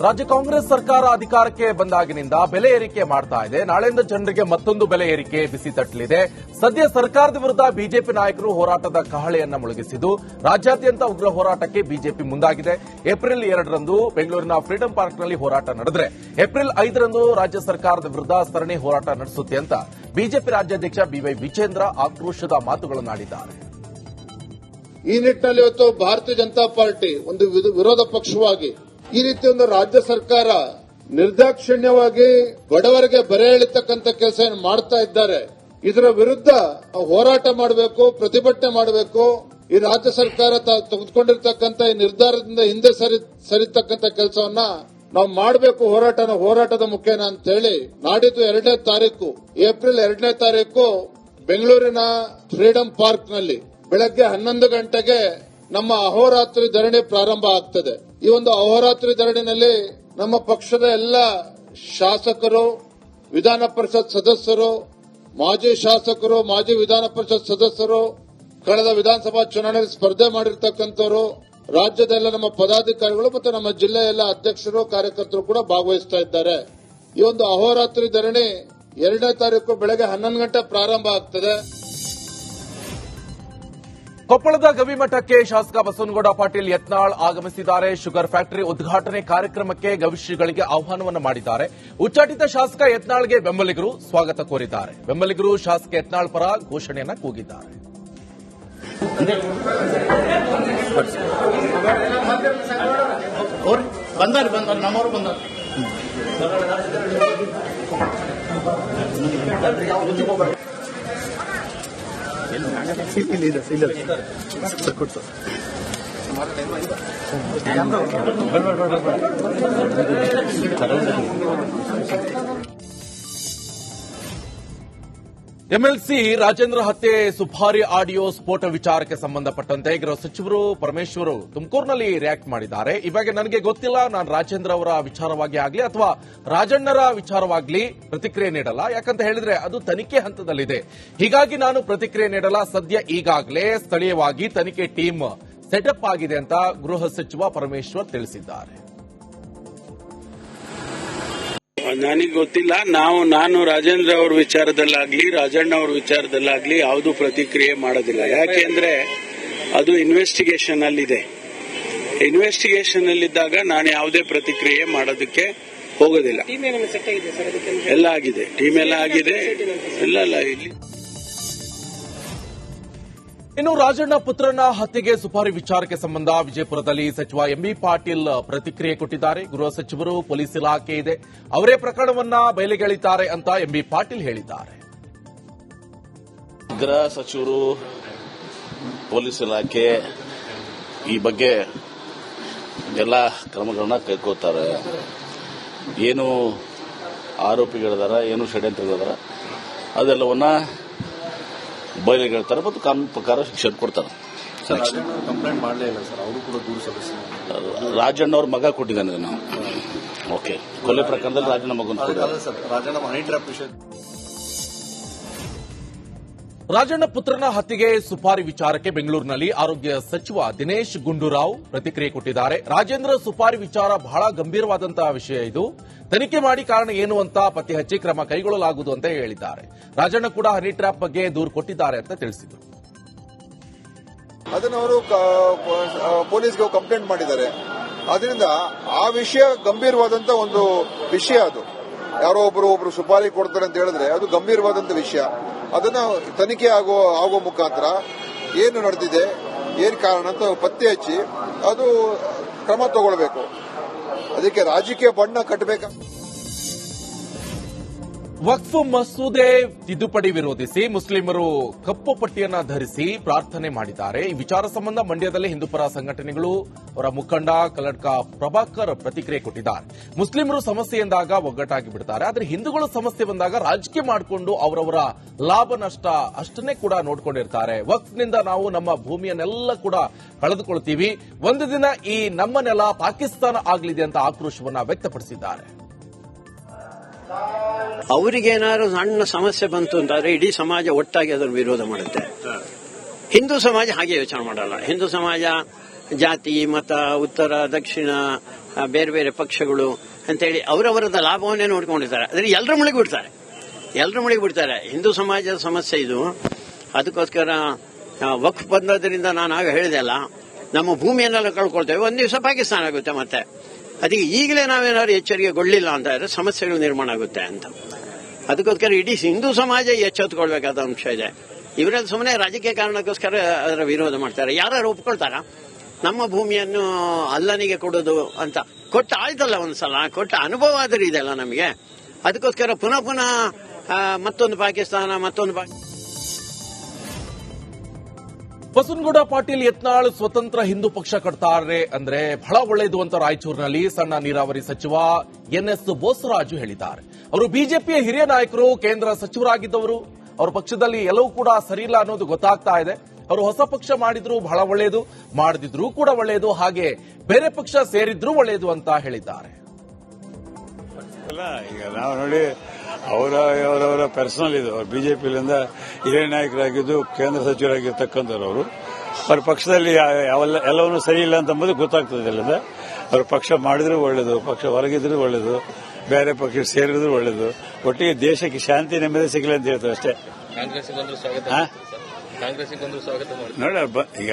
ರಾಜ್ಯ ಕಾಂಗ್ರೆಸ್ ಸರ್ಕಾರ ಅಧಿಕಾರಕ್ಕೆ ಬಂದಾಗಿನಿಂದ ಬೆಲೆ ಏರಿಕೆ ಮಾಡ್ತಾ ಇದೆ. ನಾಳೆಯಿಂದ ಜನರಿಗೆ ಮತ್ತೊಂದು ಬೆಲೆ ಏರಿಕೆ ಬಿಸಿ ತಟ್ಟಲಿದೆ. ಸದ್ಯ ಸರ್ಕಾರದ ವಿರುದ್ಧ ಬಿಜೆಪಿ ನಾಯಕರು ಹೋರಾಟದ ಕಹಳೆಯನ್ನ ಮೊಳಗಿಸಿದ್ದು ರಾಜ್ಯಾದ್ಯಂತ ಉಗ್ರ ಹೋರಾಟಕ್ಕೆ ಬಿಜೆಪಿ ಮುಂದಾಗಿದೆ. ಏಪ್ರಿಲ್ 2ರಂದು ಬೆಂಗಳೂರಿನ ಫ್ರೀಡಂ ಪಾರ್ಕ್ನಲ್ಲಿ ಹೋರಾಟ ನಡೆದರೆ ಏಪ್ರಿಲ್ 5ರಂದು ರಾಜ್ಯ ಸರ್ಕಾರದ ವಿರುದ್ಧ ಸರಣಿ ಹೋರಾಟ ನಡೆಸುತ್ತೆ ಅಂತ ಬಿಜೆಪಿ ರಾಜ್ಯಾಧ್ಯಕ್ಷ ಬಿವೈ ವಿಜೇಂದ್ರ ಆಕ್ರೋಶದ ಮಾತುಗಳನ್ನಾಡಿದ್ದಾರೆ. ಈ ನಿಟ್ಟಿನಲ್ಲಿ ಇವತ್ತು ಭಾರತೀಯ ಜನತಾ ಪಾರ್ಟಿ ಒಂದು ವಿರೋಧ ಪಕ್ಷವಾಗಿ ಈ ರೀತಿ ಒಂದು ರಾಜ್ಯ ಸರ್ಕಾರ ನಿರ್ದಾಕ್ಷಿಣ್ಯವಾಗಿ ಬಡವರಿಗೆ ಬರೆ ಎಳಿತಕ್ಕಂಥ ಕೆಲಸ ಮಾಡ್ತಾ ಇದ್ದಾರೆ. ಇದರ ವಿರುದ್ಧ ಹೋರಾಟ ಮಾಡಬೇಕು, ಪ್ರತಿಭಟನೆ ಮಾಡಬೇಕು. ಈ ರಾಜ್ಯ ಸರ್ಕಾರ ತೆಗೆದುಕೊಂಡಿರ್ತಕ್ಕಂಥ ಈ ನಿರ್ಧಾರದಿಂದ ಹಿಂದೆ ಸರಿತಕ್ಕಂಥ ಕೆಲಸವನ್ನ ನಾವು ಮಾಡಬೇಕು. ಹೋರಾಟದ ಮುಖೇನ ಅಂತ ಹೇಳಿ ನಾಡಿದ್ದು 2ನೇ ತಾರೀಕು ಏಪ್ರಿಲ್ 2ನೇ ತಾರೀಕು ಬೆಂಗಳೂರಿನ ಫ್ರೀಡಂ ಪಾರ್ಕ್ನಲ್ಲಿ ಬೆಳಗ್ಗೆ 11 ಗಂಟೆಗೆ ನಮ್ಮ ಅಹೋರಾತ್ರಿ ಧರಣಿ ಪ್ರಾರಂಭ ಆಗ್ತದೆ. ಈ ಒಂದು ಅಹೋರಾತ್ರಿ ಧರಣಿನಲ್ಲಿ ನಮ್ಮ ಪಕ್ಷದ ಎಲ್ಲ ಶಾಸಕರು, ವಿಧಾನ ಪರಿಷತ್ ಸದಸ್ಯರು, ಮಾಜಿ ಶಾಸಕರು, ಮಾಜಿ ವಿಧಾನ ಪರಿಷತ್ ಸದಸ್ಯರು, ಕಳೆದ ವಿಧಾನಸಭಾ ಚುನಾವಣೆಯಲ್ಲಿ ಸ್ಪರ್ಧೆ ಮಾಡಿರ್ತಕ್ಕಂಥವರು, ರಾಜ್ಯದ ಎಲ್ಲ ನಮ್ಮ ಪದಾಧಿಕಾರಿಗಳು ಮತ್ತು ನಮ್ಮ ಜಿಲ್ಲೆಯ ಎಲ್ಲ ಅಧ್ಯಕ್ಷರು, ಕಾರ್ಯಕರ್ತರು ಕೂಡ ಭಾಗವಹಿಸ್ತಾ ಇದ್ದಾರೆ. ಈ ಒಂದು ಅಹೋರಾತ್ರಿ ಧರಣಿ 2ನೇ ತಾರೀಕು ಬೆಳಗ್ಗೆ 11 ಗಂಟೆ ಪ್ರಾರಂಭ ಆಗ್ತದೆ. ಕೊಪ್ಪಳದ ಗವಿಮಠಕ್ಕೆ ಶಾಸಕ ಬಸವನಗೌಡ ಪಾಟೀಲ್ ಯತ್ನಾಳ್ ಆಗಮಿಸಿದ್ದಾರೆ. ಶುಗರ್ ಫ್ಯಾಕ್ಟರಿ ಉದ್ಘಾಟನೆ ಕಾರ್ಯಕ್ರಮಕ್ಕೆ ಗವಿಶ್ರೀಗಳಿಗೆ ಆಹ್ವಾನವನ್ನು ಮಾಡಿದ್ದಾರೆ. ಉಚ್ಚಾಟಿತ ಶಾಸಕ ಯತ್ನಾಳ್ಗೆ ಬೆಂಬಲಿಗರು ಸ್ವಾಗತ ಕೋರಿದ್ದಾರೆ. ಬೆಂಬಲಿಗರು ಶಾಸಕ ಯತ್ನಾಳ್ ಪರ ಘೋಷಣೆಯನ್ನು ಕೂಗಿದ್ದಾರೆ. ಎಂಎಲ್ಸಿ ರಾಜೇಂದ್ರ ಹತ್ಯೆ ಸುಪಾರಿ ಆಡಿಯೋ ಸ್ಫೋಟ ವಿಚಾರಕ್ಕೆ ಸಂಬಂಧಪಟ್ಟಂತೆ ಗೃಹ ಸಚಿವರು ಪರಮೇಶ್ವರ್ ತುಮಕೂರಿನಲ್ಲಿ ರಿಯಾಕ್ಟ್ ಮಾಡಿದ್ದಾರೆ. ಇವಾಗ ನನಗೆ ಗೊತ್ತಿಲ್ಲ, ನಾನು ರಾಜೇಂದ್ರ ಅವರ ವಿಚಾರವಾಗಿ ಆಗಲಿ ಅಥವಾ ರಾಜಣ್ಣರ ವಿಚಾರವಾಗಲಿ ಪ್ರತಿಕ್ರಿಯೆ ನೀಡಲ್ಲ. ಯಾಕಂತ ಹೇಳಿದ್ರೆ ಅದು ತನಿಖೆ ಹಂತದಲ್ಲಿದೆ. ಹೀಗಾಗಿ ನಾನು ಪ್ರತಿಕ್ರಿಯೆ ನೀಡಲ್ಲ. ಸದ್ಯ ಈಗಾಗಲೇ ಸ್ಥಳೀಯವಾಗಿ ತನಿಖೆ ಟೀಮ್ ಸೆಟಪ್ ಆಗಿದೆ ಅಂತ ಗೃಹ ಸಚಿವ ಪರಮೇಶ್ವರ್ ತಿಳಿಸಿದ್ದಾರೆ. ನನಗೆ ಗೊತ್ತಿಲ್ಲ. ನಾನು ರಾಜೇಂದ್ರ ಅವ್ರ ವಿಚಾರದಲ್ಲಾಗ್ಲಿ ರಾಜಣ್ಣ ಅವ್ರ ವಿಚಾರದಲ್ಲಾಗ್ಲಿ ಯಾವುದು ಪ್ರತಿಕ್ರಿಯೆ ಮಾಡೋದಿಲ್ಲ. ಯಾಕೆಂದ್ರೆ ಅದು ಇನ್ವೆಸ್ಟಿಗೇಷನ್ ಅಲ್ಲಿದೆ. ಇನ್ವೆಸ್ಟಿಗೇಷನ್ ಅಲ್ಲಿದ್ದಾಗ ನಾನು ಯಾವುದೇ ಪ್ರತಿಕ್ರಿಯೆ ಮಾಡೋದಕ್ಕೆ ಹೋಗೋದಿಲ್ಲ. ಎಲ್ಲ ಆಗಿದೆ, ಟೀಮ್ ಎಲ್ಲ ಆಗಿದೆ. ಇಲ್ಲ ಇಲ್ಲಿ ಇನ್ನು ರಾಜಣ್ಣ ಪುತ್ರನ ಹತ್ಯೆಗೆ ಸುಪಾರಿ ವಿಚಾರಕ್ಕೆ ಸಂಬಂಧ ವಿಜಯಪುರದಲ್ಲಿ ಸಚಿವ ಎಂಬಿ ಪಾಟೀಲ್ ಪ್ರತಿಕ್ರಿಯೆ ಕೊಟ್ಟಿದ್ದಾರೆ. ಗೃಹ ಸಚಿವರು, ಪೊಲೀಸ್ ಇಲಾಖೆ ಇದೆ, ಅವರೇ ಪ್ರಕರಣವನ್ನ ಬಯಲಿಗೆಳಿತಾರೆ ಅಂತ ಎಂಬಿ ಪಾಟೀಲ್ ಹೇಳಿದ್ದಾರೆ. ಗೃಹ ಸಚಿವರು, ಪೊಲೀಸ್ ಇಲಾಖೆ ಈ ಬಗ್ಗೆ ಎಲ್ಲ ಕ್ರಮಗಳನ್ನ ಕೈಗೊಳ್ತಾರೆ. ಏನು ಆರೋಪಿಗಳಿದಾರ, ಏನು ಷಡ್ಯಂತ್ರಗಳಿದಾರ ಅದೆಲ್ಲವನ್ನ ಬಯಲಿಗೆಳ್ತಾರೆ ಮತ್ತು ಕಾನೂನು ಪ್ರಕಾರ ಶಿಕ್ಷೆ ಕೊಡ್ತಾರೆ. ಕಂಪ್ಲೇಂಟ್ ಮಾಡಲೇ ಇಲ್ಲ ಸರ್, ಅವರು ಕೂಡ ದೂರು ಸಲ್ಲಿಸಿದ್ದಾರೆ. ರಾಜಣ್ಣ ಅವ್ರ ಮಗ ಕೊಟ್ಟಿದ್ದಾನೆ ನಾವು. ಓಕೆ, ಕೊಲೆ ಪ್ರಕರಣದಲ್ಲಿ ರಾಜಣ್ಣ ಮಗನ ರಾಜಣ್ಣ ಹನಿ ಟ್ರ್ಯಾಪ್ ವಿಷಯ. ರಾಜಣ್ಣ ಪುತ್ರನ ಹತ್ಯೆಗೆ ಸುಪಾರಿ ವಿಚಾರಕ್ಕೆ ಬೆಂಗಳೂರಿನಲ್ಲಿ ಆರೋಗ್ಯ ಸಚಿವ ದಿನೇಶ್ ಗುಂಡೂರಾವ್ ಪ್ರತಿಕ್ರಿಯೆ ಕೊಟ್ಟಿದ್ದಾರೆ. ರಾಜೇಂದ್ರ ಸುಪಾರಿ ವಿಚಾರ ಬಹಳ ಗಂಭೀರವಾದಂತಹ ವಿಷಯ. ಇದು ತನಿಖೆ ಮಾಡಿ ಕಾರಣ ಏನು ಅಂತ ಪತ್ತೆ ಹಚ್ಚಿ ಕ್ರಮ ಕೈಗೊಳ್ಳಲಾಗುವುದು ಅಂತ ಹೇಳಿದ್ದಾರೆ. ರಾಜಣ್ಣ ಕೂಡ ಹನಿ ಟ್ರ್ಯಾಪ್ ಬಗ್ಗೆ ದೂರು ಕೊಟ್ಟಿದ್ದಾರೆ ಅಂತ ತಿಳಿಸಿದರು. ಅದನ್ನು ಅವರು ಪೊಲೀಸ್ಗೆ ಕಂಪ್ಲೇಂಟ್ ಮಾಡಿದ್ದಾರೆ. ಅದರಿಂದ ಆ ವಿಷಯ ಗಂಭೀರವಾದಂತ ಒಂದು ವಿಷಯ. ಅದು ಯಾರೋ ಒಬ್ರು ಸುಪಾರಿ ಕೊಡ್ತಾರೆ ಅಂತ ಹೇಳಿದ್ರೆ ಅದು ಗಂಭೀರವಾದಂತ ವಿಷಯ. ಅದನ್ನ ತನಿಖೆ ಆಗೋ ಮುಖಾಂತರ ಏನು ನಡೆದಿದೆ, ಏನು ಕಾರಣ ಅಂತ ಪತ್ತೆ ಹಚ್ಚಿ ಅದು ಕ್ರಮ ತಗೊಳ್ಬೇಕು. ಅದಕ್ಕೆ ರಾಜಕೀಯ ಬಣ್ಣ ಕಟ್ಟಬೇಕು. ವಕ್ಫ್ ಮಸೂದೆ ತಿದ್ದುಪಡಿ ವಿರೋಧಿಸಿ ಮುಸ್ಲಿಮರು ಕಪ್ಪು ಪಟ್ಟಿಯನ್ನ ಧರಿಸಿ ಪ್ರಾರ್ಥನೆ ಮಾಡಿದ್ದಾರೆ. ಈ ವಿಚಾರ ಸಂಬಂಧ ಮಂಡ್ಯದಲ್ಲಿ ಹಿಂದೂಪರ ಸಂಘಟನೆಗಳು ಅವರ ಮುಖಂಡ ಕಲ್ಲಡ್ಕ ಪ್ರಭಾಕರ್ ಪ್ರತಿಕ್ರಿಯೆ ಕೊಟ್ಟಿದ್ದಾರೆ. ಮುಸ್ಲಿಮರು ಸಮಸ್ಯೆ ಎಂದಾಗ ಒಗ್ಗಟ್ಟಾಗಿ ಬಿಡ್ತಾರೆ, ಆದರೆ ಹಿಂದೂಗಳು ಸಮಸ್ಯೆ ಬಂದಾಗ ರಾಜಕೀಯ ಮಾಡಿಕೊಂಡು ಅವರವರ ಲಾಭ ನಷ್ಟ ಅಷ್ಟನ್ನೇ ಕೂಡ ನೋಡ್ಕೊಂಡಿರ್ತಾರೆ. ವಕ್ಫ್ನಿಂದ ನಾವು ನಮ್ಮ ಭೂಮಿಯನ್ನೆಲ್ಲ ಕೂಡ ಕಳೆದುಕೊಳ್ತೀವಿ. ಒಂದು ದಿನ ಈ ನಮ್ಮ ನೆಲ ಪಾಕಿಸ್ತಾನ ಆಗಲಿದೆ ಅಂತ ಆಕ್ರೋಶವನ್ನ ವ್ಯಕ್ತಪಡಿಸಿದ್ದಾರೆ. ಅವರಿಗೇನಾದ್ರು ಸಣ್ಣ ಸಮಸ್ಯೆ ಬಂತು ಅಂತಾದ್ರೆ ಇಡೀ ಸಮಾಜ ಒಟ್ಟಾಗಿ ಅದನ್ನು ವಿರೋಧ ಮಾಡುತ್ತೆ. ಹಿಂದೂ ಸಮಾಜ ಹಾಗೆ ಯೋಚನೆ ಮಾಡಲ್ಲ. ಹಿಂದೂ ಸಮಾಜ ಜಾತಿ ಮತ ಉತ್ತರ ದಕ್ಷಿಣ ಬೇರೆ ಬೇರೆ ಪಕ್ಷಗಳು ಅಂತೇಳಿ ಅವರವರದ ಲಾಭವನ್ನೇ ನೋಡ್ಕೊಂಡಿರ್ತಾರೆ. ಅದ್ರ ಎಲ್ಲರ ಮುಳುಗಿ ಬಿಡ್ತಾರೆ. ಹಿಂದೂ ಸಮಾಜದ ಸಮಸ್ಯೆ ಇದು. ಅದಕ್ಕೋಸ್ಕರ ವಕ್ಫ್ ಬಂದೋದ್ರಿಂದ ನಾನು ಆಗ ಹೇಳಿದೆ ಅಲ್ಲ, ನಮ್ಮ ಭೂಮಿಯನ್ನೆಲ್ಲ ಕಳ್ಕೊಳ್ತೇವೆ, ಒಂದ್ ದಿವಸ ಪಾಕಿಸ್ತಾನ ಆಗುತ್ತೆ. ಮತ್ತೆ ಅದಕ್ಕೆ ಈಗಲೇ ನಾವೇನಾದ್ರು ಎಚ್ಚರಿಕೆಗೊಳ್ಳಿಲ್ಲ ಅಂತ ಇದ್ರೆ ಸಮಸ್ಯೆಗಳು ನಿರ್ಮಾಣ ಆಗುತ್ತೆ ಅಂತ. ಅದಕ್ಕೋಸ್ಕರ ಇಡೀ ಹಿಂದೂ ಸಮಾಜ ಎಚ್ಚೆತ್ತುಕೊಳ್ಬೇಕಾದ ಅಂಶ ಇದೆ. ಇವರೆಲ್ಲ ಸುಮ್ಮನೆ ರಾಜಕೀಯ ಕಾರಣಕ್ಕೋಸ್ಕರ ಅದರ ವಿರೋಧ ಮಾಡ್ತಾರೆ. ಯಾರು ಒಪ್ಕೊಳ್ತಾರ ನಮ್ಮ ಭೂಮಿಯನ್ನು ಅಲ್ಲನಿಗೆ ಕೊಡೋದು ಅಂತ? ಕೊಟ್ಟ ಆಯ್ತಲ್ಲ ಒಂದ್ಸಲ, ಕೊಟ್ಟ ಅನುಭವ ಆದ್ರೆ ಇದೆಲ್ಲ ನಮಗೆ. ಅದಕ್ಕೋಸ್ಕರ ಪುನಃ ಮತ್ತೊಂದು ಪಾಕಿಸ್ತಾನ ಬಸವನಗೌಡ ಪಾಟೀಲ್ ಯತ್ನಾಳ್ ಸ್ವತಂತ್ರ ಹಿಂದೂ ಪಕ್ಷ ಕಟ್ತಾರೆ ಅಂದ್ರೆ ಬಹಳ ಒಳ್ಳೆಯದು ಅಂತ ರಾಯಚೂರಿನಲ್ಲಿ ಸಣ್ಣ ನೀರಾವರಿ ಸಚಿವ ಎನ್ಎಸ್ ಬೋಸರಾಜು ಹೇಳಿದ್ದಾರೆ. ಅವರು ಬಿಜೆಪಿಯ ಹಿರಿಯ ನಾಯಕರು, ಕೇಂದ್ರ ಸಚಿವರಾಗಿದ್ದವರು. ಅವರ ಪಕ್ಷದಲ್ಲಿ ಎಲ್ಲವೂ ಕೂಡ ಸರಿಯಿಲ್ಲ ಅನ್ನೋದು ಗೊತ್ತಾಗ್ತಾ ಇದೆ. ಅವರು ಹೊಸ ಪಕ್ಷ ಮಾಡಿದ್ರು ಬಹಳ ಒಳ್ಳೆಯದು, ಮಾಡದಿದ್ರು ಕೂಡ ಒಳ್ಳೆಯದು, ಹಾಗೆ ಬೇರೆ ಪಕ್ಷ ಸೇರಿದ್ರು ಒಳ್ಳೆಯದು ಅಂತ ಹೇಳಿದ್ದಾರೆ. ಈಗ ನಾವು ನೋಡಿ ಅವರವರ ಪರ್ಸನಲ್ ಇದು. ಅವರು ಬಿಜೆಪಿಯಿಂದ ಹಿರಿಯ ನಾಯಕರಾಗಿದ್ದು ಕೇಂದ್ರ ಸಚಿವರಾಗಿರ್ತಕ್ಕಂಥವ್ರು. ಅವರು ಅವ್ರ ಪಕ್ಷದಲ್ಲಿ ಎಲ್ಲವನ್ನೂ ಸರಿ ಇಲ್ಲ ಅಂತ ಅಂಬುದು ಗೊತ್ತಾಗ್ತದೆ. ಅಲ್ಲಿಂದ ಅವ್ರ ಪಕ್ಷ ಮಾಡಿದ್ರು ಒಳ್ಳೇದು, ಪಕ್ಷ ಹೊರಗಿದ್ರು ಒಳ್ಳೇದು, ಬೇರೆ ಪಕ್ಷ ಸೇರಿದ್ರು ಒಳ್ಳೇದು. ಒಟ್ಟಿಗೆ ದೇಶಕ್ಕೆ ಶಾಂತಿ ನೆಮ್ಮದಿ ಸಿಗಲಿ ಅಂತ ಹೇಳ್ತಾರೆ ಅಷ್ಟೇ. ನೋಡ, ಈಗ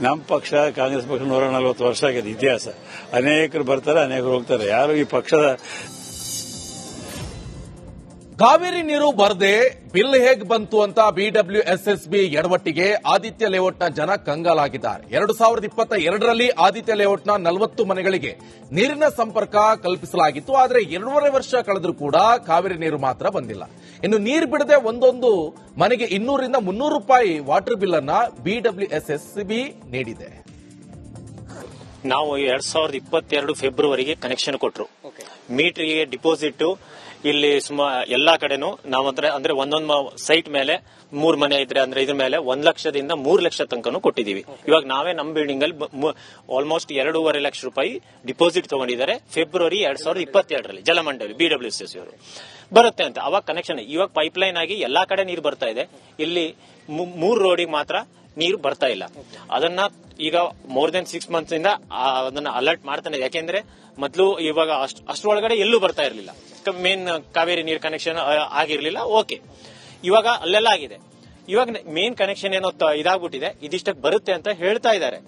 ನಮ್ಮ ಪಕ್ಷ ಕಾಂಗ್ರೆಸ್ ಪಕ್ಷ 140 ವರ್ಷ ಆಗಿದೆ ಇತಿಹಾಸ. ಅನೇಕರು ಬರ್ತಾರೆ, ಅನೇಕರು ಹೋಗ್ತಾರೆ. ಯಾರು ಈ ಪಕ್ಷದ ಕಾವೇರಿ ನೀರು ಬರದೆ ಬಿಲ್ ಹೇಗೆ ಬಂತು ಅಂತ ಬಿಡಬ್ಲ್ಯೂಎಸ್ಎಸ್ಬಿ ಎಡವಟ್ಟಿಗೆ ಆದಿತ್ಯ ಲೇಔಟ್ನ ಜನ ಕಂಗಾಲಾಗಿದ್ದಾರೆ. 2022ರಲ್ಲಿ ಆದಿತ್ಯ ಲೇಔಟ್ನ 40 ಮನೆಗಳಿಗೆ ನೀರಿನ ಸಂಪರ್ಕ ಕಲ್ಪಿಸಲಾಗಿತ್ತು. ಆದರೆ 2.5 ವರ್ಷ ಕಳೆದರೂ ಕೂಡ ಕಾವೇರಿ ನೀರು ಮಾತ್ರ ಬಂದಿಲ್ಲ. ಇನ್ನು ನೀರು ಬಿಡದೆ ಒಂದೊಂದು ಮನೆಗೆ 200ರಿಂದ 300 ರೂಪಾಯಿ ವಾಟರ್ ಬಿಲ್ ಅನ್ನ ಬಿಡಬ್ಲ್ಯೂಎಸ್ಎಸ್ಬಿ ನೀಡಿದೆ. ನಾವು 2022 ಫೆಬ್ರವರಿಗೆ ಕನೆಕ್ಷನ್ ಕೊಟ್ರು. ಮೀಟರ್ಗೆ ಡಿಪಾಸಿಟ್ ಇಲ್ಲಿ ಎಲ್ಲಾ ಕಡೆನೂ ನಾವು ಅಂದ್ರೆ ಒಂದೊಂದು ಸೈಟ್ ಮೇಲೆ 3 ಮನೆ ಇದ್ರೆ ಅಂದ್ರೆ ಇದ್ರ ಮೇಲೆ 1 ಲಕ್ಷದಿಂದ 3 ಲಕ್ಷ ತನಕನೂ ಕೊಟ್ಟಿದೀವಿ. ಇವಾಗ ನಾವೇ ನಮ್ಮ ಬಿಲ್ಡಿಂಗ್ ಅಲ್ಲಿ ಆಲ್ಮೋಸ್ಟ್ 2.5 ಲಕ್ಷ ರೂಪಾಯಿ ಡಿಪಾಸಿಟ್ ತಗೊಂಡಿದ್ದಾರೆ. ಫೆಬ್ರವರಿ 2022ರಲ್ಲಿ ಜಲಮಂಡಳಿ ಬಿಡಬ್ಲ್ಯೂಎಸ್ಎಸ್ ಅವರು ಬರುತ್ತೆ ಅಂತ ಅವಾಗ ಕನೆಕ್ಷನ್. ಇವಾಗ ಪೈಪ್ಲೈನ್ ಆಗಿ ಎಲ್ಲಾ ಕಡೆ ನೀರು ಬರ್ತಾ ಇದೆ. ಇಲ್ಲಿ 3 ರೋಡಿಗೆ ಮಾತ್ರ ನೀರು ಬರ್ತಾ ಇಲ್ಲ. ಅದನ್ನ ಈಗ ಮೋರ್ ದೆನ್ 6 ಮಂತ್ಸ್ ಇಂದ ಅದನ್ನ ಅಲರ್ಟ್ ಮಾಡ್ತಾನೆ. ಯಾಕೆಂದ್ರೆ ಮೊದಲು ಇವಾಗ ಅಷ್ಟರೊಳಗಡೆ ಎಲ್ಲೂ ಬರ್ತಾ ಇರಲಿಲ್ಲ. ಮೇನ್ ಕಾವೇರಿ ನೀರು ಕನೆಕ್ಷನ್ ಆಗಿರ್ಲಿಲ್ಲ. ಓಕೆ, ಇವಾಗ ಅಲ್ಲೆಲ್ಲ ಆಗಿದೆ. ಇವಾಗ ಮೇನ್ ಕನೆಕ್ಷನ್ ಏನೋ ಇದಾಗ್ಬಿಟ್ಟಿದೆ. ಇದಿಷ್ಟಕ್ಕೆ ಬರುತ್ತೆ ಅಂತ ಹೇಳ್ತಾ ಇದ್ದಾರೆ.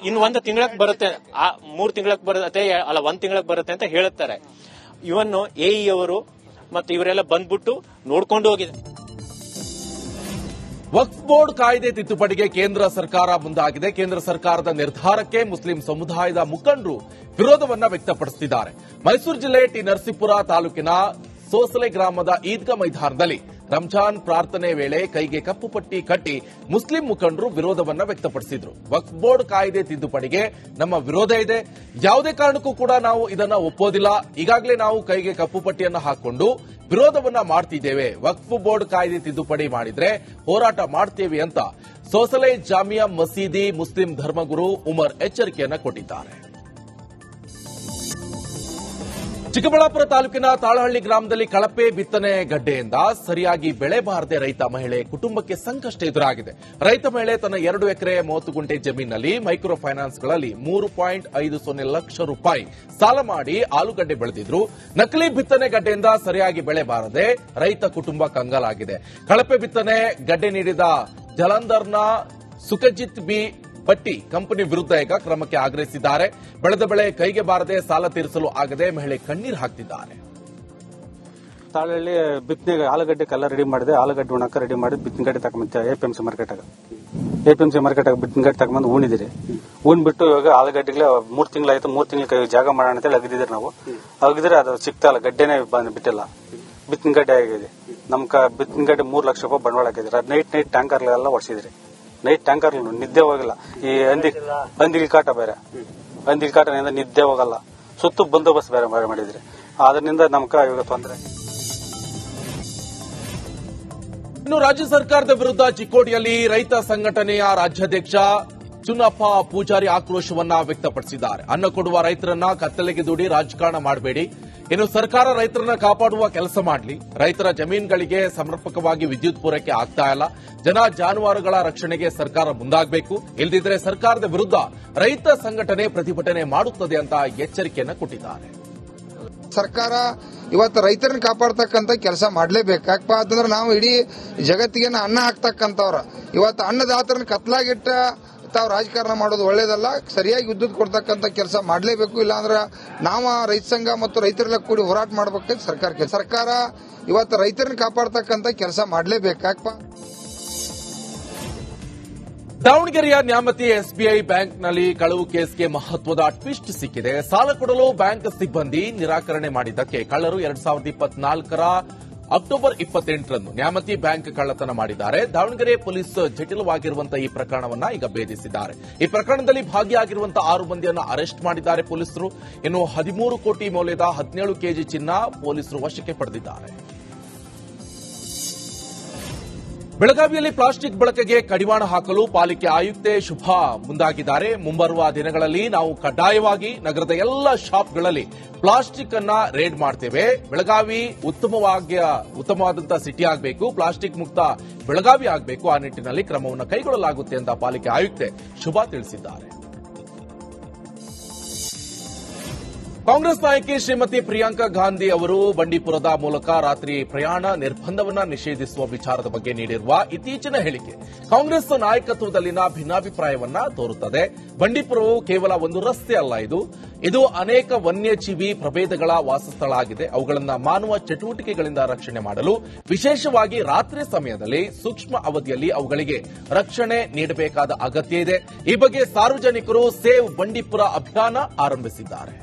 ಇನ್ನು 1 ತಿಂಗಳಕ್ಕೆ ಬರುತ್ತೆ, 3 ತಿಂಗಳಕ್ಕೆ ಬರುತ್ತೆ, ಅಲ್ಲ 1 ತಿಂಗಳಕ್ಕೆ ಬರುತ್ತೆ ಅಂತ ಹೇಳುತ್ತಾರೆ. ಇವನ್ನು ಎಇ ಅವರು ಮತ್ತೆ ಇವರೆಲ್ಲ ಬಂದ್ಬಿಟ್ಟು ನೋಡ್ಕೊಂಡು ಹೋಗಿದೆ. ವಕ್ಫ್ ಬೋರ್ಡ್ ಕಾಯ್ದೆ ತಿದ್ದುಪಡಿಗೆ ಕೇಂದ್ರ ಸರ್ಕಾರ ಮುಂದಾಗಿದೆ. ಕೇಂದ್ರ ಸರ್ಕಾರದ ನಿರ್ಧಾರಕ್ಕೆ ಮುಸ್ಲಿಂ ಸಮುದಾಯದ ಮುಖಂಡರು ವಿರೋಧವನ್ನ ವ್ಯಕ್ತಪಡಿಸುತ್ತಿದ್ದಾರೆ. ಮೈಸೂರು ಜಿಲ್ಲೆ ಟಿ ನರಸೀಪುರ ತಾಲೂಕಿನ ಸೋಸಲೆ ಗ್ರಾಮದ ಈದ್ಗಾ ಮೈದಾನದಲ್ಲಿ ರಂಜಾನ್ ಪ್ರಾರ್ಥನೆ ವೇಳೆ ಕೈಗೆ ಕಪ್ಪು ಪಟ್ಟಿ ಕಟ್ಟಿ ಮುಸ್ಲಿಂ ಮುಖಂಡರು ವಿರೋಧವನ್ನ ವ್ಯಕ್ತಪಡಿಸಿದ್ರು. ವಕ್ಫ್ ಬೋರ್ಡ್ ಕಾಯ್ದೆ ತಿದ್ದುಪಡಿಗೆ ನಮ್ಮ ವಿರೋಧ ಇದೆ, ಯಾವುದೇ ಕಾರಣಕ್ಕೂ ಕೂಡ ನಾವು ಇದನ್ನ ಒಪ್ಪೋದಿಲ್ಲ. ಈಗಾಗಲೇ ನಾವು ಕೈಗೆ ಕಪ್ಪು ಪಟ್ಟಿಯನ್ನು ಹಾಕೊಂಡು ವಿರೋಧವನ್ನ ಮಾಡ್ತಿದ್ದೇವೆ. ವಕ್ಫ್ ಬೋರ್ಡ್ ಕಾಯ್ದೆ ತಿದ್ದುಪಡಿ ಮಾಡಿದ್ರೆ ಹೋರಾಟ ಮಾಡ್ತೇವೆ ಅಂತ ಸೋಸಲೆ ಜಾಮಿಯಾ ಮಸೀದಿ ಮುಸ್ಲಿಂ ಧರ್ಮಗುರು ಉಮರ್ ಎಚ್ಚರಿಕೆಯನ್ನ ಕೊಟ್ಟಿದ್ದಾರೆ. ಚಿಕ್ಕಬಳ್ಳಾಪುರ ತಾಲೂಕಿನ ತಾಳಹಳ್ಳಿ ಗ್ರಾಮದಲ್ಲಿ ಕಳಪೆ ಬಿತ್ತನೆ ಗಡ್ಡೆಯಿಂದ ಸರಿಯಾಗಿ ಬೆಳೆ ಬಾರದೆ ರೈತ ಮಹಿಳೆ ಕುಟುಂಬಕ್ಕೆ ಸಂಕಷ್ಟ ಎದುರಾಗಿದೆ. ರೈತ ಮಹಿಳೆ ತನ್ನ 2 ಎಕರೆ 30 ಗುಂಟೆ ಜಮೀನಿನಲ್ಲಿ ಮೈಕ್ರೋ ಫೈನಾನ್ಸ್ಗಳಲ್ಲಿ 3.50 ಲಕ್ಷ ರೂಪಾಯಿ ಸಾಲ ಮಾಡಿ ಆಲೂಗಡ್ಡೆ ಬೆಳೆದಿದ್ರು. ನಕಲಿ ಬಿತ್ತನೆ ಗಡ್ಡೆಯಿಂದ ಸರಿಯಾಗಿ ಬೆಳೆ ಬಾರದೆ ರೈತ ಕುಟುಂಬ ಕಂಗಾಲಾಗಿದೆ. ಕಳಪೆ ಬಿತ್ತನೆ ಗಡ್ಡೆ ನೀಡಿದ ಜಲಂಧರ್ನ ಸುಖಜಿತ್ ಬಿ ಪಟ್ಟಿ ಕಂಪನಿ ವಿರುದ್ಧ ಈಗ ಕ್ರಮಕ್ಕೆ ಆಗ್ರಹಿಸಿದ್ದಾರೆ. ಬೆಳೆದ ಬೆಳೆ ಕೈಗೆ ಬಾರದೆ ಸಾಲ ತೀರಿಸಲು ಆಗದೆ ಮಹಿಳೆ ಕಣ್ಣೀರು ಹಾಕ್ತಿದ್ದಾರೆ. ತಾಳಹಳ್ಳಿ ಬಿತ್ತನೆಗೆ ಆಲೂಗಡ್ಡೆ ಕಲ್ಲ ರೆಡಿ ಮಾಡಿದೆ, ಆಲೂಗಡ್ಡೆ ಉಣಕ ರೆಡಿ ಮಾಡಿ ಬಿತ್ತನಗಡ್ಡೆ ತಗೊಂಬಂತ ಎಪಿಎಂಸಿ ಮಾರ್ಕೆಟ್ ಬಿತ್ತನಗಡ್ಡೆ ತಗೊಂಬಂದು ಉಣಿದಿರಿ. ಉಣ್ಬಿಟ್ಟು ಇವಾಗ ಆಲೂಗಡ್ಡೆಗೆ 3 ತಿಂಗಳಾಯ್ತು. 3 ತಿಂಗಳ ಜಾಗ ಮಾಡೋಣ ಅಂತೇಳಿ ಅಗದಿದ್ರಿ ನಾವು. ಅಗದಿದ್ರೆ ಅದು ಸಿಗ್ತಾ ಗಡ್ಡೆನೆ ಬಿಟ್ಟಿಲ್ಲ, ಬಿತ್ತನಗಡ್ಡೆ ಆಗಿದೆ. ನಮ್ ಬಿತ್ತನಗಡ್ಡೆ 3 ಲಕ್ಷ ರೂಪಾಯಿ ಬಂಡವಾಳ ಹಾಕಿದ್ರಿ. ನೈಟ್ ಟ್ಯಾಂಕರ್ಗಳೆಲ್ಲ ಓಡಿಸಿದ್ರಿ. ನೈಟ್ ಟ್ಯಾಂಕರ್ ನಿದ್ದೆ ಹೋಗಿಲ್ಲ. ಈ ಹಂದಿಲ್ ಕಾಟ ಬೇರೆ, ಹಂದಿಲ್ ಕಾಟದಿಂದ ನಿದ್ದೆ ಹೋಗಲ್ಲ. ಸುತ್ತು ಬಂದೋಬಸ್ತ್ ಬೇರೆ ಮಾಡಿದ್ರಿ. ಅದರಿಂದ ನಮ್ಕ ಇವಾಗ ತೊಂದರೆ. ಇನ್ನು ರಾಜ್ಯ ಸರ್ಕಾರದ ವಿರುದ್ಧ ಚಿಕ್ಕೋಡಿಯಲ್ಲಿ ರೈತ ಸಂಘಟನೆಯ ರಾಜ್ಯಾಧ್ಯಕ್ಷ ಚುನ್ನಪ್ಪ ಪೂಜಾರಿ ಆಕ್ರೋಶವನ್ನ ವ್ಯಕ್ತಪಡಿಸಿದ್ದಾರೆ. ಅನ್ನ ಕೊಡುವ ರೈತರನ್ನ ಕತ್ತಲೆಗೆ ದೂಡಿ ರಾಜಕಾರಣ ಮಾಡಬೇಡಿ, ಇನ್ನು ಸರ್ಕಾರ ರೈತರನ್ನ ಕಾಪಾಡುವ ಕೆಲಸ ಮಾಡಲಿ. ರೈತರ ಜಮೀನುಗಳಿಗೆ ಸಮರ್ಪಕವಾಗಿ ವಿದ್ಯುತ್ ಪೂರೈಕೆ ಆಗ್ತಾ ಇಲ್ಲ. ಜನ ಜಾನುವಾರುಗಳ ರಕ್ಷಣೆಗೆ ಸರ್ಕಾರ ಮುಂದಾಗಬೇಕು. ಇಲ್ಲದಿದ್ದರೆ ಸರ್ಕಾರದ ವಿರುದ್ಧ ರೈತ ಸಂಘಟನೆ ಪ್ರತಿಭಟನೆ ಮಾಡುತ್ತದೆ ಅಂತ ಎಚ್ಚರಿಕೆಯನ್ನು ಕೊಟ್ಟಿದ್ದಾರೆ. ಸರ್ಕಾರ ಇವತ್ತು ರೈತರನ್ನ ಕಾಪಾಡ್ತಕ್ಕಂಥ ಕೆಲಸ ಮಾಡಲೇಬೇಕು. ಯಾಕಪ್ಪ ಅಂತಂದ್ರೆ ನಾವು ಇಡೀ ಜಗತ್ತಿಗೆ ಅನ್ನ ಹಾಕ್ತಕ್ಕಂಥವ್ರ ಇವತ್ತು ಅನ್ನದಾತರನ್ನ ಕತ್ಲಾಗಿಟ್ಟ ತಾವು ರಾಜಕಾರಣ ಮಾಡೋದು ಒಳ್ಳೇದಲ್ಲ. ಸರಿಯಾಗಿ ವಿದ್ಯುತ್ ಕೊಡ್ತಕ್ಕಂಥ ಕೆಲಸ ಮಾಡಲೇಬೇಕು. ಇಲ್ಲಾಂದ್ರೆ ನಾವು ರೈತ ಸಂಘ ಮತ್ತು ರೈತರೆಲ್ಲ ಕೂಡಿ ಹೋರಾಟ ಮಾಡಬೇಕು. ಸರ್ಕಾರ ಇವತ್ತು ರೈತರನ್ನ ಕಾಪಾಡ್ತಕ್ಕಂಥ ಕೆಲಸ ಮಾಡಲೇಬೇಕು. ಯಾಕಪ್ಪ ದಾವಣಗೆರೆಯ ನ್ಯಾಮತಿ ಎಸ್ಬಿಐ ಬ್ಯಾಂಕ್ನಲ್ಲಿ ಕಳವು ಕೇಸ್ಗೆ ಮಹತ್ವದ ಟ್ವಿಸ್ಟ್ ಸಿಕ್ಕಿದೆ. ಸಾಲ ಕೊಡಲು ಬ್ಯಾಂಕ್ ಸಿಬ್ಬಂದಿ ನಿರಾಕರಣೆ ಮಾಡಿದ್ದಕ್ಕೆ ಕಳ್ಳರು 2024ರ ಅಕ್ಟೋಬರ್ 28ರಂದು ನ್ಯಾಮತಿ ಬ್ಯಾಂಕ್ ಕಳ್ಳತನ ಮಾಡಿದ್ದಾರೆ. ದಾವಣಗೆರೆ ಪೊಲೀಸ್ ಜಟಿಲವಾಗಿರುವಂತಹ ಈ ಪ್ರಕರಣವನ್ನ ಈಗ ಭೇದಿಸಿದ್ದಾರೆ. ಈ ಪ್ರಕರಣದಲ್ಲಿ ಭಾಗಿಯಾಗಿರುವಂತಹ 6 ಮಂದಿಯನ್ನು ಅರೆಸ್ಟ್ ಮಾಡಿದ್ದಾರೆ ಪೊಲೀಸರು. ಇನ್ನು 13 ಕೋಟಿ ಮೌಲ್ಯದ 17 ಕೆಜಿ ಚಿನ್ನ ಪೊಲೀಸರು ವಶಕ್ಕೆ ಪಡೆದಿದ್ದಾರೆ. ಬೆಳಗಾವಿಯಲ್ಲಿ ಪ್ಲಾಸ್ಟಿಕ್ ಬಳಕೆಗೆ ಕಡಿವಾಣ ಹಾಕಲು ಪಾಲಿಕೆ ಆಯುಕ್ತೆ ಶುಭಾ ಮುಂದಾಗಿದ್ದಾರೆ. ಮುಂಬರುವ ದಿನಗಳಲ್ಲಿ ನಾವು ಕಡ್ಡಾಯವಾಗಿ ನಗರದ ಎಲ್ಲ ಶಾಪ್ಗಳಲ್ಲಿ ಪ್ಲಾಸ್ಟಿಕ್ ಅನ್ನ ರೇಡ್ ಮಾಡ್ತೇವೆ. ಬೆಳಗಾವಿ ಉತ್ತಮವಾದಂತಹ ಸಿಟಿ ಆಗಬೇಕು, ಪ್ಲಾಸ್ಟಿಕ್ ಮುಕ್ತ ಬೆಳಗಾವಿ ಆಗಬೇಕು. ಆ ನಿಟ್ಟಿನಲ್ಲಿ ಕ್ರಮವನ್ನು ಕೈಗೊಳ್ಳಲಾಗುತ್ತೆ ಅಂತ ಪಾಲಿಕೆ ಆಯುಕ್ತೆ ಶುಭಾ ತಿಳಿಸಿದ್ದಾರೆ. ಕಾಂಗ್ರೆಸ್ ನಾಯಕಿ ಶ್ರೀಮತಿ ಪ್ರಿಯಾಂಕಾ ಗಾಂಧಿ ಅವರು ಬಂಡೀಪುರದ ಮೂಲಕ ರಾತ್ರಿ ಪ್ರಯಾಣ ನಿರ್ಬಂಧವನ್ನು ನಿಷೇಧಿಸುವ ವಿಚಾರದ ಬಗ್ಗೆ ನೀಡಿರುವ ಇತ್ತೀಚಿನ ಹೇಳಿಕೆ ಕಾಂಗ್ರೆಸ್ ನಾಯಕತ್ವದಲ್ಲಿನ ಭಿನ್ನಾಭಿಪ್ರಾಯವನ್ನ ತೋರುತ್ತದೆ. ಬಂಡೀಪುರವು ಕೇವಲ ಒಂದು ರಸ್ತೆ ಅಲ್ಲ, ಇದು ಅನೇಕ ವನ್ಯಜೀವಿ ಪ್ರಭೇದಗಳ ವಾಸಸ್ಥಳ ಆಗಿದೆ. ಅವುಗಳನ್ನು ಮಾನವ ಚಟುವಟಿಕೆಗಳಿಂದ ರಕ್ಷಣೆ ಮಾಡಲು ವಿಶೇಷವಾಗಿ ರಾತ್ರಿ ಸಮಯದಲ್ಲಿ ಸೂಕ್ಷ್ಮ ಅವಧಿಯಲ್ಲಿ ಅವುಗಳಿಗೆ ರಕ್ಷಣೆ ನೀಡಬೇಕಾದ ಅಗತ್ಯ ಇದೆ. ಈ ಬಗ್ಗೆ ಸಾರ್ವಜನಿಕರು ಸೇವ್ ಬಂಡೀಪುರ ಅಭಿಯಾನ ಆರಂಭಿಸಿದ್ದಾರೆ.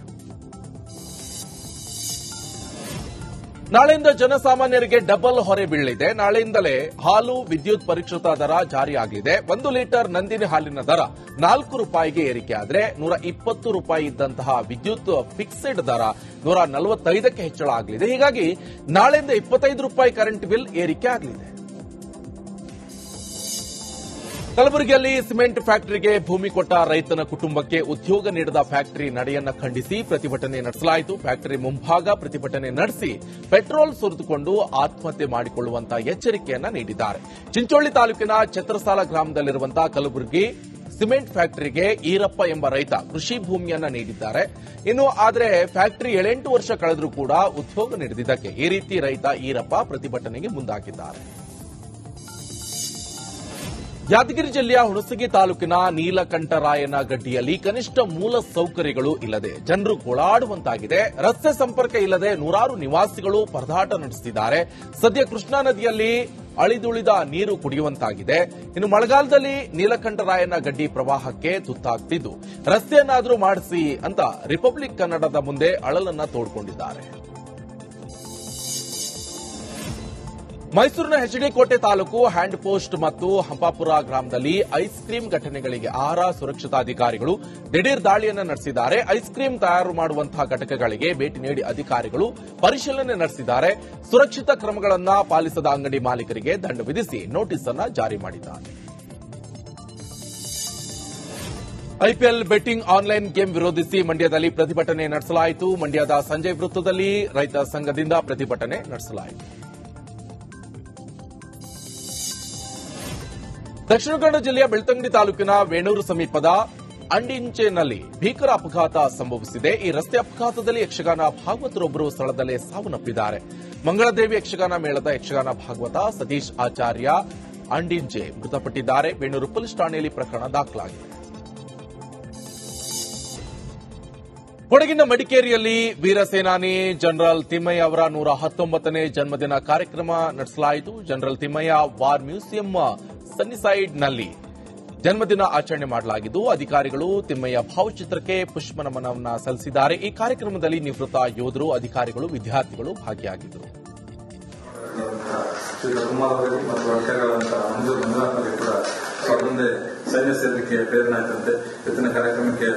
ನಾಳೆಯಿಂದ ಜನಸಾಮಾನ್ಯರಿಗೆ ಡಬಲ್ ಹೊರೆ ಬೀಳಲಿದೆ. ನಾಳೆಯಿಂದಲೇ ಹಾಲು ವಿದ್ಯುತ್ ಪರಿಷ್ಕೃತ ದರ ಜಾರಿಯಾಗಲಿದೆ. 1 ಲೀಟರ್ ನಂದಿನಿ ಹಾಲಿನ ದರ 4 ರೂಪಾಯಿಗೆ ಏರಿಕೆ ಆದರೆ 120 ರೂಪಾಯಿ ಇದ್ದಂತಹ ವಿದ್ಯುತ್ ಫಿಕ್ಸ್ಡ್ ದರ 145ಕ್ಕೆ ಹೆಚ್ಚಳ ಆಗಲಿದೆ. ಹೀಗಾಗಿ ನಾಳೆಯಿಂದ 25 ರೂಪಾಯಿ ಕರೆಂಟ್ ಬಿಲ್ ಏರಿಕೆ ಆಗಲಿದೆ. ಕಲಬುರಗಿಯಲ್ಲಿ ಸಿಮೆಂಟ್ ಫ್ಯಾಕ್ಟರಿಗೆ ಭೂಮಿ ಕೊಟ್ಟ ರೈತನ ಕುಟುಂಬಕ್ಕೆ ಉದ್ಯೋಗ ನೀಡದ ಫ್ಯಾಕ್ಟರಿ ನಡೆಯನ್ನ ಖಂಡಿಸಿ ಪ್ರತಿಭಟನೆ ನಡೆಸಲಾಯಿತು. ಫ್ಯಾಕ್ಟರಿ ಮುಂಭಾಗ ಪ್ರತಿಭಟನೆ ನಡೆಸಿ ಪೆಟ್ರೋಲ್ ಸುರಿದುಕೊಂಡು ಆತ್ಮಹತ್ಯೆ ಮಾಡಿಕೊಳ್ಳುವಂತಹ ಎಚ್ಚರಿಕೆಯನ್ನ ನೀಡಿದ್ದಾರೆ. ಚಿಂಚೋಳಿ ತಾಲೂಕಿನ ಛತ್ರಸಾಲ ಗ್ರಾಮದಲ್ಲಿರುವಂತಹ ಕಲಬುರಗಿ ಸಿಮೆಂಟ್ ಫ್ಯಾಕ್ಟರಿಗೆ ಈರಪ್ಪ ಎಂಬ ರೈತ ಕೃಷಿ ಭೂಮಿಯನ್ನ ನೀಡಿದ್ದಾರೆ. ಆದರೆ ಫ್ಯಾಕ್ಟರಿ 7-8 ವರ್ಷ ಕಳೆದರೂ ಕೂಡ ಉದ್ಯೋಗ ನೀಡದಿದ್ದಕ್ಕೆ ಈ ರೀತಿ ರೈತ ಈರಪ್ಪ ಪ್ರತಿಭಟನೆಗೆ ಮುಂದಾಗಿದ್ದಾರೆ. ಯಾದಗಿರಿ ಜಿಲ್ಲೆಯ ಹುಣಸಗಿ ತಾಲೂಕಿನ ನೀಲಕಂಠರಾಯನ ಗಡ್ಡಿಯಲ್ಲಿ ಕನಿಷ್ಠ ಮೂಲ ಸೌಕರ್ಯಗಳು ಇಲ್ಲದೆ ಜನರು ಗೋಳಾಡುವಂತಾಗಿದೆ. ರಸ್ತೆ ಸಂಪರ್ಕ ಇಲ್ಲದೆ ನೂರಾರು ನಿವಾಸಿಗಳು ಪರದಾಟ ನಡೆಸುತ್ತಿದ್ದಾರೆ. ಸದ್ಯ ಕೃಷ್ಣಾ ನದಿಯಲ್ಲಿ ಅಳಿದುಳಿದ ನೀರು ಕುಡಿಯುವಂತಾಗಿದೆ. ಇನ್ನು ಮಳೆಗಾಲದಲ್ಲಿ ನೀಲಕಂಠರಾಯನ ಗಡ್ಡಿ ಪ್ರವಾಹಕ್ಕೆ ತುತ್ತಾಗುತ್ತಿದ್ದು ರಸ್ತೆಯನ್ನಾದರೂ ಮಾಡಿಸಿ ಅಂತ ರಿಪಬ್ಲಿಕ್ ಕನ್ನಡದ ಮುಂದೆ ಅಳಲನ್ನ ತೋಡ್ಕೊಂಡಿದ್ದಾರೆ. ಮೈಸೂರಿನ ಎಚ್ಡಿ ಕೋಟೆ ತಾಲೂಕು ಹ್ಯಾಂಡ್ ಪೋಸ್ಟ್ ಮತ್ತು ಹಂಪಾಪುರ ಗ್ರಾಮದಲ್ಲಿ ಐಸ್ ಕ್ರೀಂ ಘಟನೆಗಳಿಗೆ ಆಹಾರ ಸುರಕ್ಷತಾಧಿಕಾರಿಗಳು ದಿಢೀರ್ ದಾಳಿಯನ್ನು ನಡೆಸಿದ್ದಾರೆ. ಐಸ್ ಕ್ರೀಂ ತಯಾರು ಮಾಡುವಂತಹ ಘಟಕಗಳಿಗೆ ಭೇಟಿ ನೀಡಿ ಅಧಿಕಾರಿಗಳು ಪರಿಶೀಲನೆ ನಡೆಸಿದ್ದಾರೆ. ಸುರಕ್ಷಿತ ಕ್ರಮಗಳನ್ನು ಪಾಲಿಸದ ಅಂಗಡಿ ಮಾಲೀಕರಿಗೆ ದಂಡ ವಿಧಿಸಿ ನೋಟಿಸ್ ಅನ್ನು ಜಾರಿ ಮಾಡಿದ್ದಾರೆ. ಐಪಿಎಲ್ ಬೆಟ್ಟಿಂಗ್ ಆನ್ಲೈನ್ ಗೇಮ್ ವಿರೋಧಿಸಿ ಮಂಡ್ಯದಲ್ಲಿ ಪ್ರತಿಭಟನೆ ನಡೆಸಲಾಯಿತು. ಮಂಡ್ಯದ ಸಂಜಯ್ ವೃತ್ತದಲ್ಲಿ ರೈತ ಸಂಘದಿಂದ ಪ್ರತಿಭಟನೆ ನಡೆಸಲಾಯಿತು. ದಕ್ಷಿಣ ಕನ್ನಡ ಜಿಲ್ಲೆಯ ಬೆಳ್ತಂಗಡಿ ತಾಲೂಕಿನ ವೇಣೂರು ಸಮೀಪದ ಅಂಡಿಂಚೆನಲ್ಲಿ ಭೀಕರ ಅಪಘಾತ ಸಂಭವಿಸಿದೆ. ಈ ರಸ್ತೆ ಅಪಘಾತದಲ್ಲಿ ಯಕ್ಷಗಾನ ಭಾಗವತರೊಬ್ಬರು ಸ್ಥಳದಲ್ಲೇ ಸಾವನ್ನಪ್ಪಿದ್ದಾರೆ. ಮಂಗಳದೇವಿ ಯಕ್ಷಗಾನ ಮೇಳದ ಯಕ್ಷಗಾನ ಭಾಗವತ ಸತೀಶ್ ಆಚಾರ್ಯ ಅಂಡಿಂಚೆ ಮೃತಪಟ್ಟಿದ್ದಾರೆ. ವೇಣೂರು ಪೊಲೀಸ್ ಠಾಣೆಯಲ್ಲಿ ಪ್ರಕರಣ ದಾಖಲಾಗಿದೆ. ಕೊಡಗಿನ ಮಡಿಕೇರಿಯಲ್ಲಿ ವೀರಸೇನಾನಿ ಜನರಲ್ ತಿಮ್ಮಯ್ಯ ಅವರ 119ನೇ ಜನ್ಮದಿನ ಕಾರ್ಯಕ್ರಮ ನಡೆಸಲಾಯಿತು. ಜನರಲ್ ತಿಮ್ಮಯ್ಯ ವಾರ್ ಮ್ಯೂಸಿಯಂ ಸನ್ನಿಸೈಡ್ನಲ್ಲಿ ಜನ್ಮದಿನ ಆಚರಣೆ ಮಾಡಲಾಗಿದ್ದು ಅಧಿಕಾರಿಗಳು ತಿಮ್ಮಯ್ಯ ಭಾವಚಿತ್ರಕ್ಕೆ ಪುಷ್ಪನಮನವನ್ನು ಸಲ್ಲಿಸಿದ್ದಾರೆ. ಈ ಕಾರ್ಯಕ್ರಮದಲ್ಲಿ ನಿವೃತ್ತ ಯೋಧರು, ಅಧಿಕಾರಿಗಳು, ವಿದ್ಯಾರ್ಥಿಗಳು ಭಾಗಿಯಾಗಿದ್ದರು. ಸೈನ್ಯ ಸೇರಲಿಕ್ಕೆ ಪ್ರೇರಣೆ ಆಯ್ತಂತೆ. ಇವತ್ತಿನ ಕಾರ್ಯಕ್ರಮಕ್ಕೆ